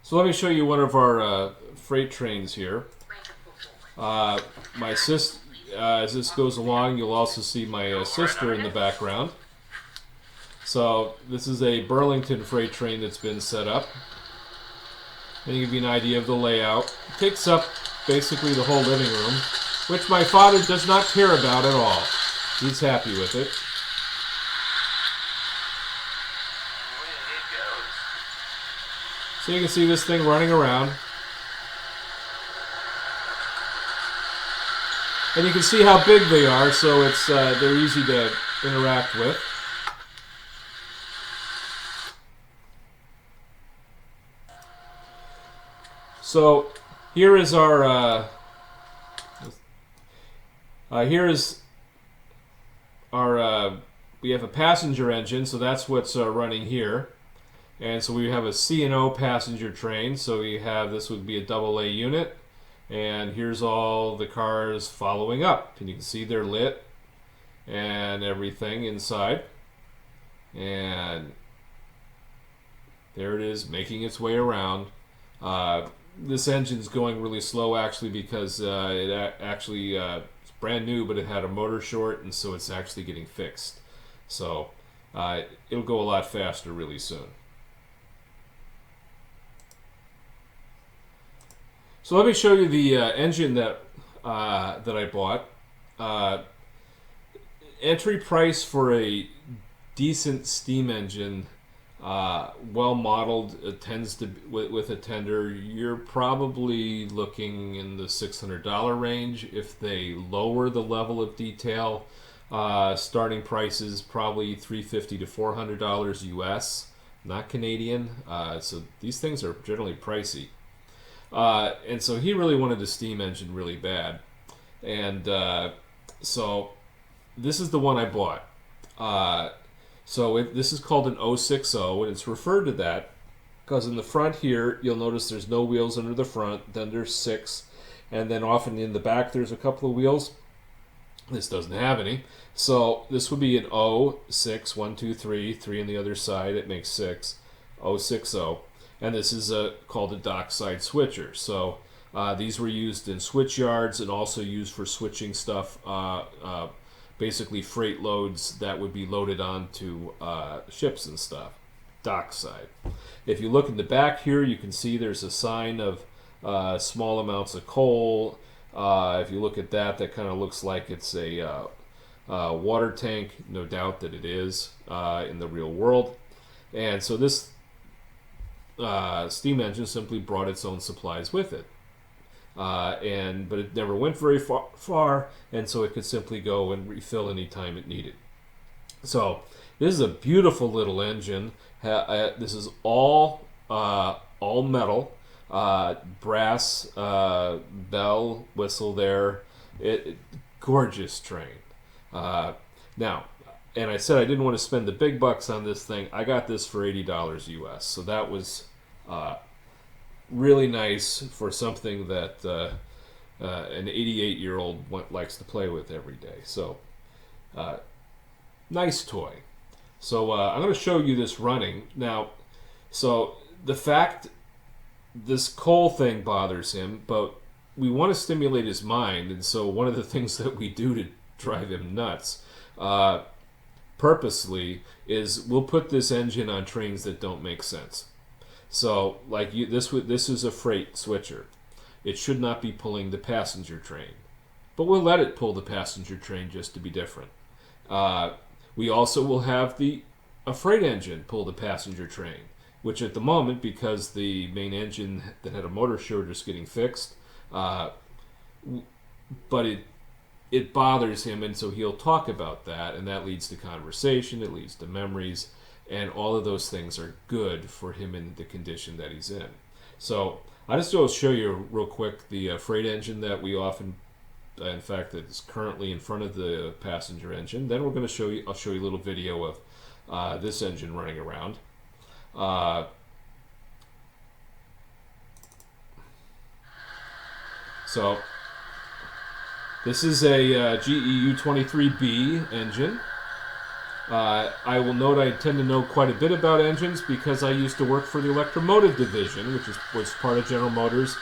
So let me show you one of our freight trains here. My sis, as this goes along, you'll also see my sister in the background. So this is a Burlington freight train that's been set up. And to give you an idea of the layout, it takes up basically the whole living room, which my father does not care about at all. He's happy with it. So you can see this thing running around. And you can see how big they are, so they're easy to interact with. So here is our we have a passenger engine, so that's what's running here. And so we have a C&O passenger train, so we have, this would be a AA unit. And here's all the cars following up. And you can see they're lit and everything inside. And there it is, making its way around. This engine's going really slow actually because it's brand new, but it had a motor short, and so it's actually getting fixed. So it'll go a lot faster really soon. So let me show you the engine that I bought. Entry price for a decent steam engine, well modeled, tends to with a tender. You're probably looking in the $600 range. If they lower the level of detail, starting prices probably $350 to $400 US, not Canadian. So these things are generally pricey. And so he really wanted a steam engine really bad. And so this is the one I bought. This is called an 060, and it's referred to that because in the front here, you'll notice there's no wheels under the front, then there's 6, and then often in the back there's a couple of wheels. This doesn't have any. So this would be an 06, 1, 2, 3, 3 on the other side, it makes 6, 060. And this is called a dockside switcher. So these were used in switch yards and also used for switching stuff, basically freight loads that would be loaded onto ships and stuff, dockside. If you look in the back here, you can see there's a sign of small amounts of coal. If you look at that, that kind of looks like it's a water tank. No doubt that it is in the real world. And so this steam engine simply brought its own supplies with it, but it never went very far, and so it could simply go and refill any time it needed. So this is a beautiful little engine. This is all metal, brass bell whistle there. Gorgeous train. Now. And I said I didn't want to spend the big bucks on this thing. I got this for $80 US. So that was really nice for something that an 88-year-old likes to play with every day. So nice toy. So I'm going to show you this running. Now, so the fact this coal thing bothers him, but we want to stimulate his mind. And so one of the things that we do to drive him nuts purposely is we'll put this engine on trains that don't make sense. So like this is a freight switcher. It should not be pulling the passenger train, but we'll let it pull the passenger train just to be different. We also will have a freight engine pull the passenger train, which at the moment, because the main engine that had a motor short is getting fixed, but it bothers him, and so he'll talk about that, and that leads to conversation, it leads to memories, and all of those things are good for him in the condition that he's in. So I just want to show you real quick the freight engine that we often, in fact, that is currently in front of the passenger engine. Then we're going to show you, I'll show you a little video of this engine running around. So this is a GEU-23B engine, I will note I tend to know quite a bit about engines because I used to work for the electromotive division, which was part of General Motors,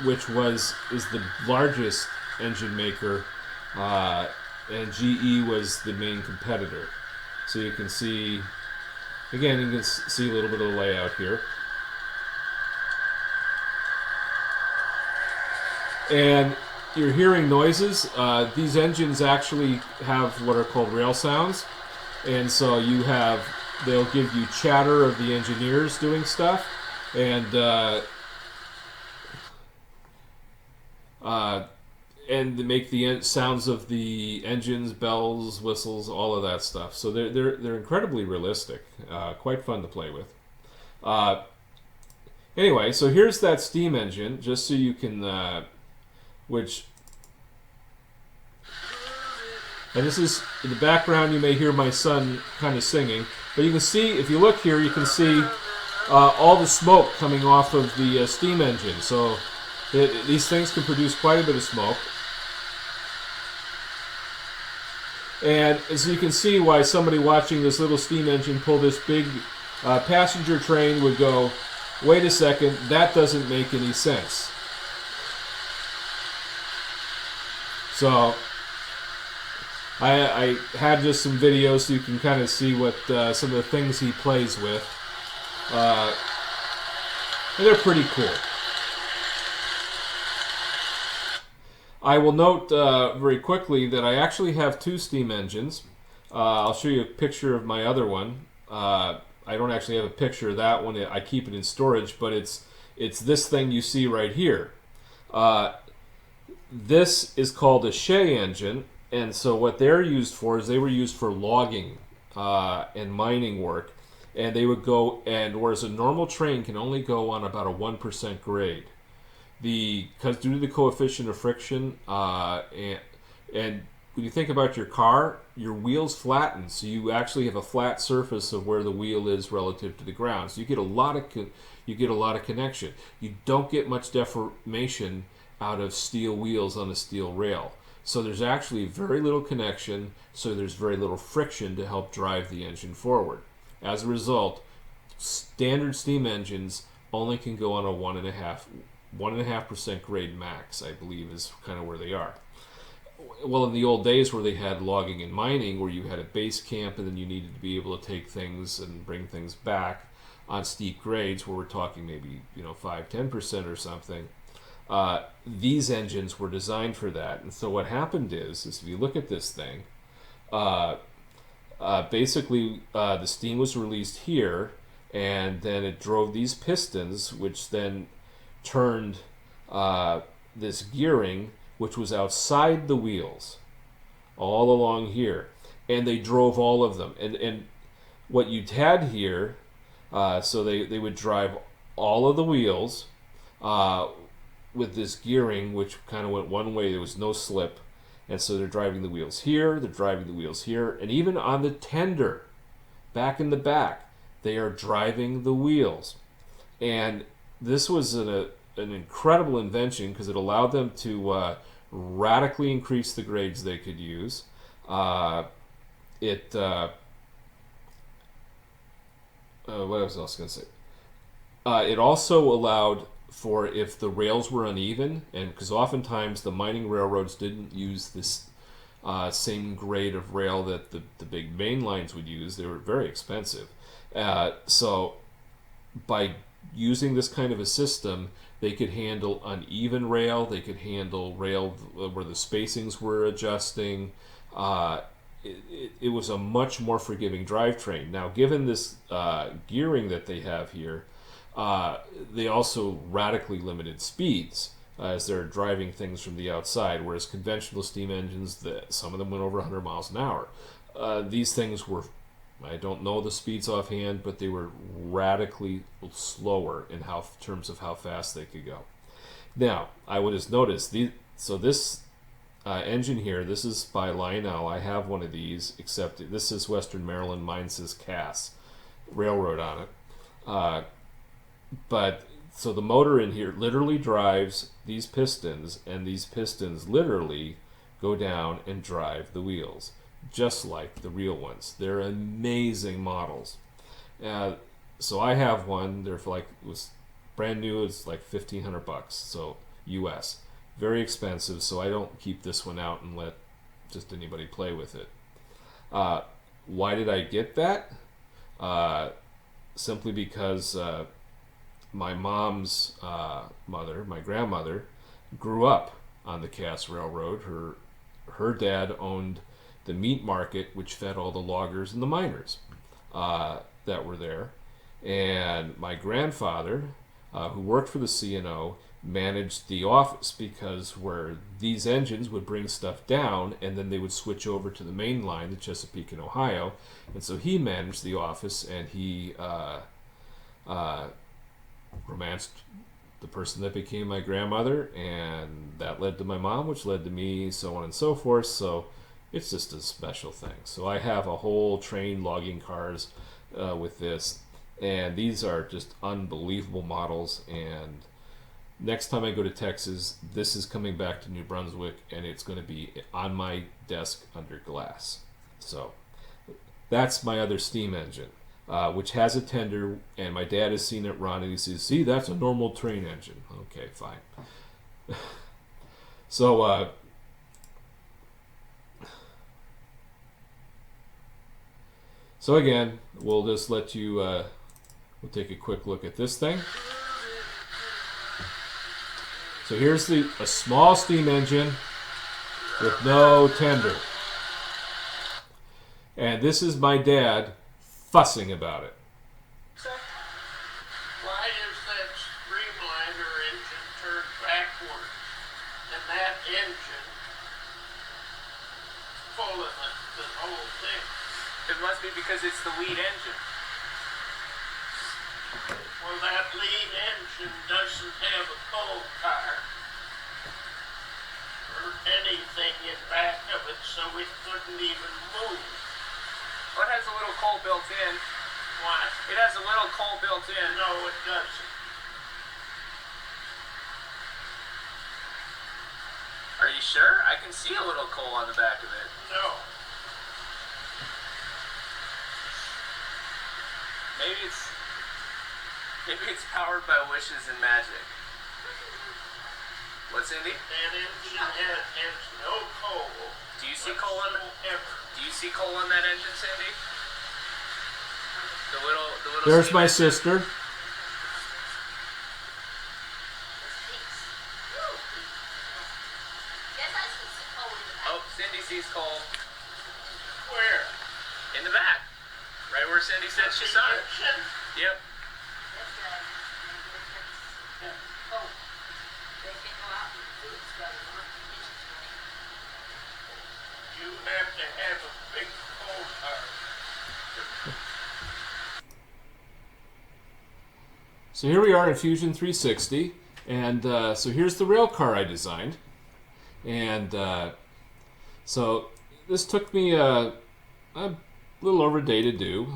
which is the largest engine maker, and GE was the main competitor. So you can see, again, you can see a little bit of the layout here. And you're hearing noises. These engines actually have what are called rail sounds. And so they'll give you chatter of the engineers doing stuff. And they make the sounds of the engines, bells, whistles, all of that stuff. So they're incredibly realistic, quite fun to play with. Anyway, so here's that steam engine, just so you can, and this is in the background. You may hear my son kind of singing, but you can see, if you look here, you can see all the smoke coming off of the steam engine. So these things can produce quite a bit of smoke. And as you can see, why somebody watching this little steam engine pull this big passenger train would go, wait a second, that doesn't make any sense. So I had just some videos so you can kind of see what some of the things he plays with. And they're pretty cool. I will note very quickly that I actually have two steam engines. I'll show you a picture of my other one. I don't actually have a picture of that one. I keep it in storage, but it's this thing you see right here. This is called a Shea engine, and so what they're used for is they were used for logging and mining work, and they would go, and whereas a normal train can only go on about a 1% grade, because due to the coefficient of friction, and when you think about your car, your wheels flatten, so you actually have a flat surface of where the wheel is relative to the ground. So you get a lot of connection. You don't get much deformation out of steel wheels on a steel rail. So there's actually very little connection, so there's very little friction to help drive the engine forward. As a result, standard steam engines only can go on a 1.5% grade max, I believe, is kind of where they are. Well, in the old days where they had logging and mining, where you had a base camp and then you needed to be able to take things and bring things back on steep grades, where we're talking maybe 5-10% or something, these engines were designed for that. And so what happened is if you look at this thing, basically the steam was released here, and then it drove these pistons, which then turned this gearing, which was outside the wheels, all along here. And they drove all of them. And what you'd had here, so they would drive all of the wheels with this gearing, which kind of went one way. There was no slip. And so they're driving the wheels here, they're driving the wheels here, and even on the tender, back in the back, they are driving the wheels. And this was an incredible invention because it allowed them to radically increase the grades they could use. What else was I going to say? It also allowed for, if the rails were uneven, and because oftentimes the mining railroads didn't use this same grade of rail that the big main lines would use. They were very expensive. So by using this kind of a system, they could handle uneven rail, they could handle rail where the spacings were adjusting. It was a much more forgiving drivetrain. Now, given this gearing that they have here, they also radically limited speeds as they're driving things from the outside, whereas conventional steam engines, some of them went over 100 miles an hour. These things were, I don't know the speeds offhand, but they were radically slower in terms of how fast they could go. Now, I would just notice, this engine here, this is by Lionel. I have one of these, except this is Western Maryland. Mine says Cass Railroad on it. But so the motor in here literally drives these pistons, and these pistons literally go down and drive the wheels. just like the real ones. They're amazing models. So I have one. They're for like, it was brand new. It's like $1,500, so US. Very expensive. So I don't keep this one out and let just anybody play with it. Why did I get that? Simply because my mom's mother, my grandmother, grew up on the Cass Railroad. Her dad owned the meat market, which fed all the loggers and the miners that were there. And my grandfather, who worked for the C&O, managed the office, because where these engines would bring stuff down and then they would switch over to the main line, the Chesapeake and Ohio. And so he managed the office, and he romanced the person that became my grandmother, and that led to my mom, which led to me, so on and so forth. So it's just a special thing. So I have a whole train logging cars with this, and these are just unbelievable models. And next time I go to Texas, this is coming back to New Brunswick, and it's going to be on my desk under glass. So that's my other steam engine, which has a tender, and my dad has seen it run, and he says, see, that's a normal train engine. Okay, fine. So again, we'll just let you, we'll take a quick look at this thing. So here's a small steam engine with no tender. And this is my dad fussing about it. Why is that streamliner engine turned backwards? And that engine pulling the whole thing? It must be because it's the lead engine. Well, that lead engine doesn't have a coal car or anything in back of it, so it couldn't even move. Well, it has a little coal built in. What? It has a little coal built in. No, it doesn't. Are you sure? I can see a little coal on the back of it. No. Maybe it's powered by wishes and magic. What, Cindy? That engine has no coal. Do you see coal on whatsoever. Do you see coal on that engine, Cindy? The little There's my engine. sister. Oh, Cindy sees coal Where? in the back. Right where Cindy said she saw it. Engine? Yep. You have to have a big coal car. So here we are in Fusion 360, and so here's the rail car I designed. And so this took me a little over a day to do.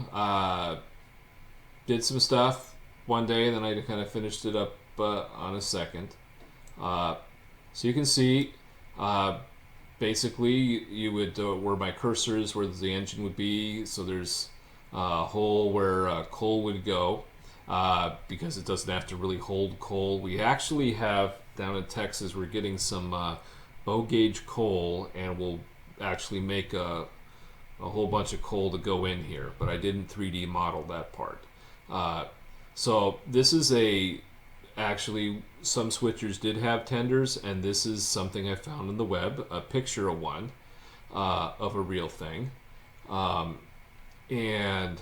Did some stuff one day, and then I kind of finished it up on a second. So you can see, basically, you would where my cursor is, where the engine would be. So there's a hole where coal would go, because it doesn't have to really hold coal. We actually have down in Texas, we're getting some bow gauge coal, and we'll actually make a whole bunch of coal to go in here, but I didn't 3D model that part. So this is actually some switchers did have tenders, and this is something I found on the web, a picture of one, of a real thing. And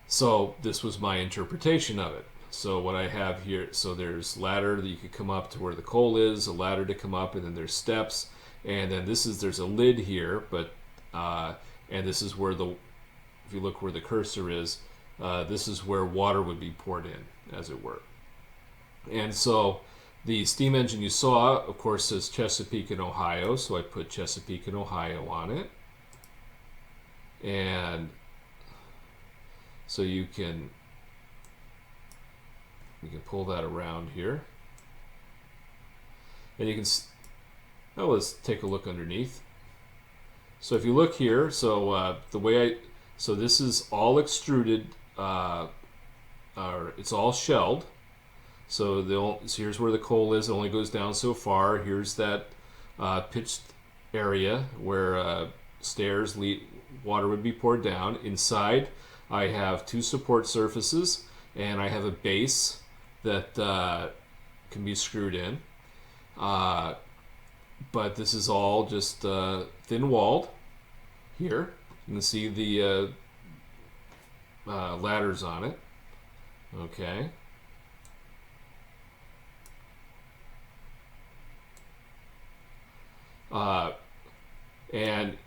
so this was my interpretation of it. So what I have here, so there's ladder that you could come up to where the coal is, a ladder to come up, and then there's steps, and then there's a lid here, but and this is where if you look where the cursor is, this is where water would be poured in, as it were. And so the steam engine you saw, of course, says Chesapeake and Ohio, so I put Chesapeake and Ohio on it. And so we can pull that around here. And you can, let's take a look underneath. So if you look here, so so this is all extruded, or it's all shelled. So here's where the coal is. It only goes down so far. Here's that pitched area where water would be poured down. Inside, I have two support surfaces, and I have a base that can be screwed in. But this is all just thin-walled. Here, you can see the ladders on it. Okay. And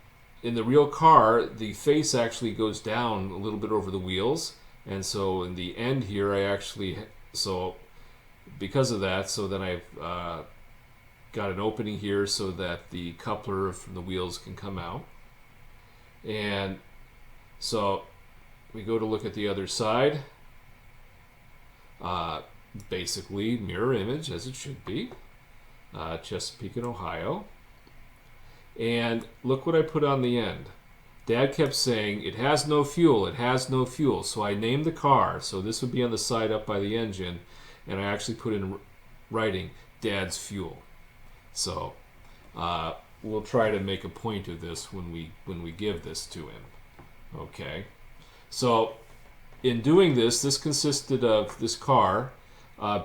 in the real car, the face actually goes down a little bit over the wheels, and so in the end here, because of that, so then I've got an opening here so that the coupler from the wheels can come out. And so we go to look at the other side. Basically mirror image as it should be. Chesapeake and Ohio. And look what I put on the end. Dad kept saying, it has no fuel, it has no fuel. So I named the car. So this would be on the side up by the engine. And I actually put in writing, Dad's fuel. So we'll try to make a point of this when we give this to him. Okay. So in doing this, this car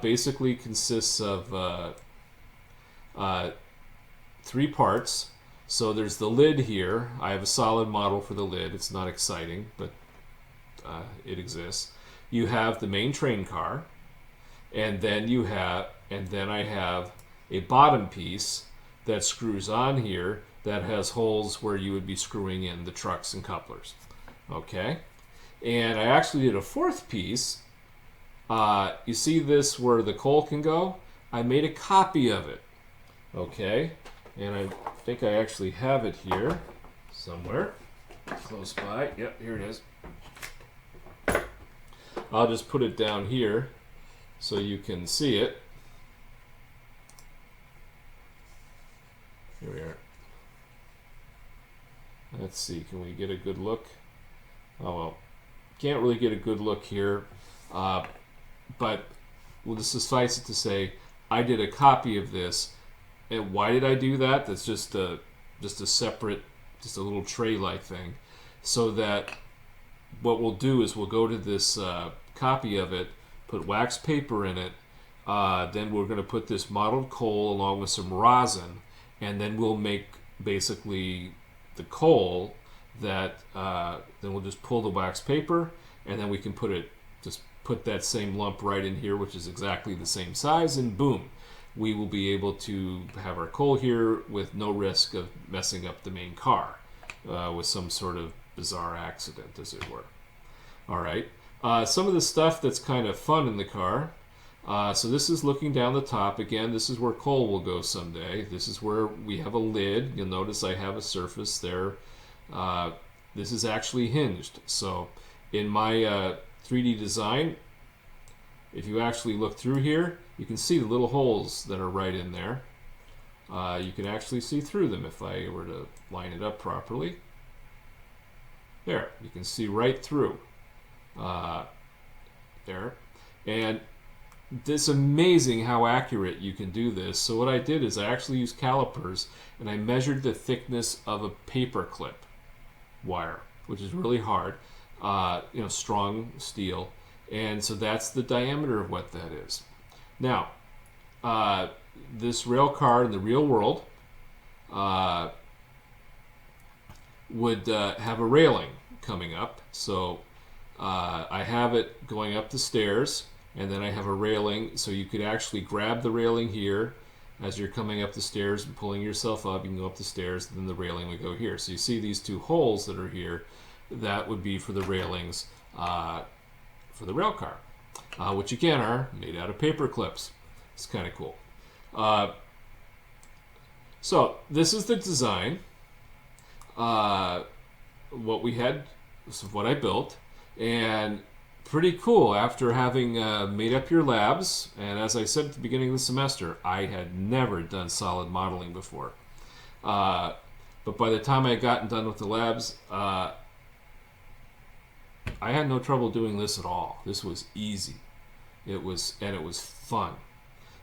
basically consists of 3 parts. So there's the lid here. I have a solid model for the lid. It's not exciting, but it exists. You have the main train car, and then I have a bottom piece that screws on here that has holes where you would be screwing in the trucks and couplers. Okay, and I actually did a 4th piece. You see this where the coal can go? I made a copy of it. Okay, and I think I actually have it here somewhere close by. Yep, here it is. I'll just put it down here so you can see it. Here we are. Let's see, can we get a good look? Oh well, can't really get a good look here, but well, suffice it to say, I did a copy of this. And why did I do that? That's just a separate, just a little tray-like thing, so that what we'll do is we'll go to this copy of it, put wax paper in it, then we're going to put this modeled coal along with some rosin, and then we'll make basically the coal that then we'll just pull the wax paper, and then we can put that same lump right in here, which is exactly the same size, and boom, we will be able to have our coal here with no risk of messing up the main car with some sort of bizarre accident, as it were. All right. Some of the stuff that's kind of fun in the car. So this is looking down the top. Again, this is where coal will go someday. This is where we have a lid. You'll notice I have a surface there. This is actually hinged. So in my 3D design, if you actually look through here, you can see the little holes that are right in there. You can actually see through them if I were to line it up properly. There, you can see right through. There. And it's amazing how accurate you can do this. So what I did is I actually used calipers and I measured the thickness of a paper clip wire, which is really hard, strong steel. And so that's the diameter of what that is. Now, this rail car in the real world would have a railing coming up. So I have it going up the stairs, and then I have a railing, so you could actually grab the railing here as you're coming up the stairs and pulling yourself up. You can go up the stairs, and then the railing would go here. So you see these 2 holes that are here. That would be for the railings for the rail car, which again are made out of paper clips. It's kind of cool. So this is the design. What we had, this is what I built, and pretty cool after having made up your labs. And as I said at the beginning of the semester, I had never done solid modeling before. But by the time I had gotten done with the labs, I had no trouble doing this at all. This was easy. It was fun.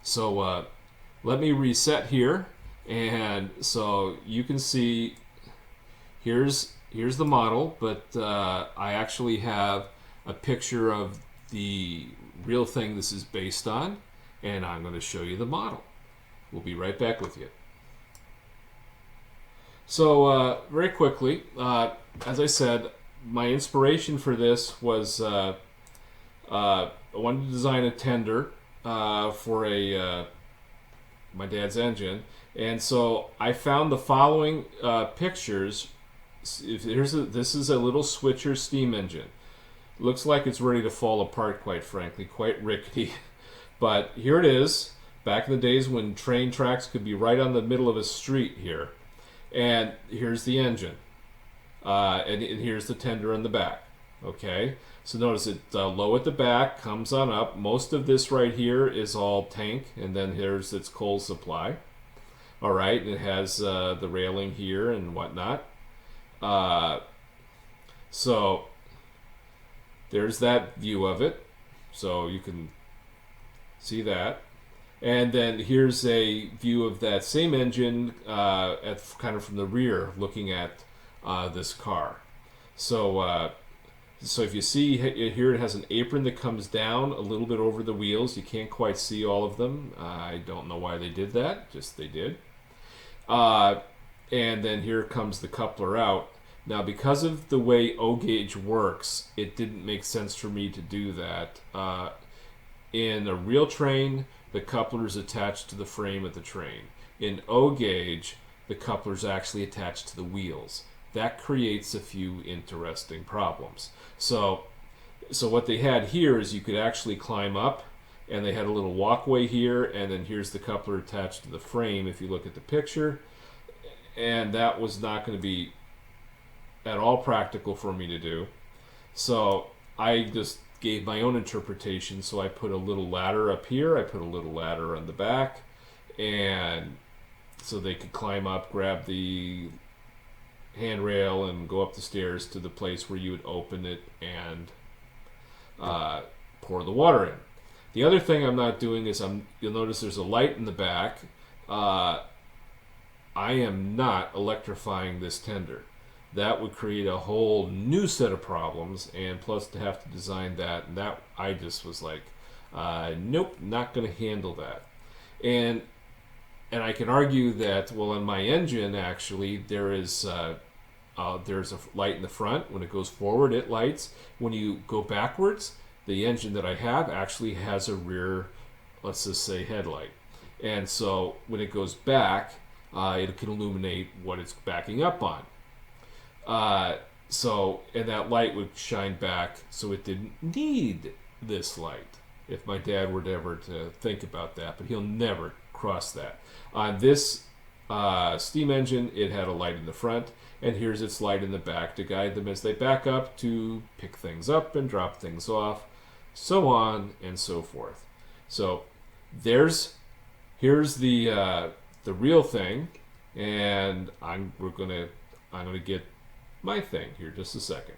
So let me reset here, and so you can see here's the model, but I actually have a picture of the real thing this is based on, and I'm going to show you the model. We'll be right back with you. So very quickly, as I said, my inspiration for this was I wanted to design a tender for my dad's engine, and so I found the following pictures. This is a little switcher steam engine. Looks like it's ready to fall apart, quite frankly, quite rickety. But here it is, back in the days when train tracks could be right on the middle of a street here. And here's the engine. And here's the tender in the back. Okay, so notice it low at the back, comes on up. Most of this right here is all tank, and then here's its coal supply. All right, it has the railing here and whatnot. So there's that view of it, so you can see that. And then here's a view of that same engine kind of from the rear, looking at this car. So so if you see here, it has an apron that comes down a little bit over the wheels. You can't quite see all of them. I don't know why they did that, just they did. And then here comes the coupler out. Now, because of the way O-gauge works, it didn't make sense for me to do that. In a real train, the coupler is attached to the frame of the train. In O-gauge, the coupler is actually attached to the wheels. That creates a few interesting problems. So what they had here is you could actually climb up, and they had a little walkway here, and then here's the coupler attached to the frame if you look at the picture. And that was not going to be at all practical for me to do. So I just gave my own interpretation. So I put a little ladder up here, I put a little ladder on the back, and so they could climb up, grab the handrail, and go up the stairs to the place where you would open it and pour the water in. The other thing I'm not doing is you'll notice there's a light in the back. I am not electrifying this tender. That would create a whole new set of problems, and plus to have to design that, and that I just was like, nope, not going to handle that. And I can argue that, well, on my engine actually there's a light in the front. When it goes forward, it lights. When you go backwards, the engine that I have actually has a rear, let's just say, headlight. And so when it goes back, it can illuminate what it's backing up on. And that light would shine back, so it didn't need this light, if my dad were ever to think about that, but he'll never cross that. On this steam engine, it had a light in the front, and here's its light in the back to guide them as they back up to pick things up and drop things off, so on and so forth. So here's the real thing, and I'm gonna get my thing here just a second.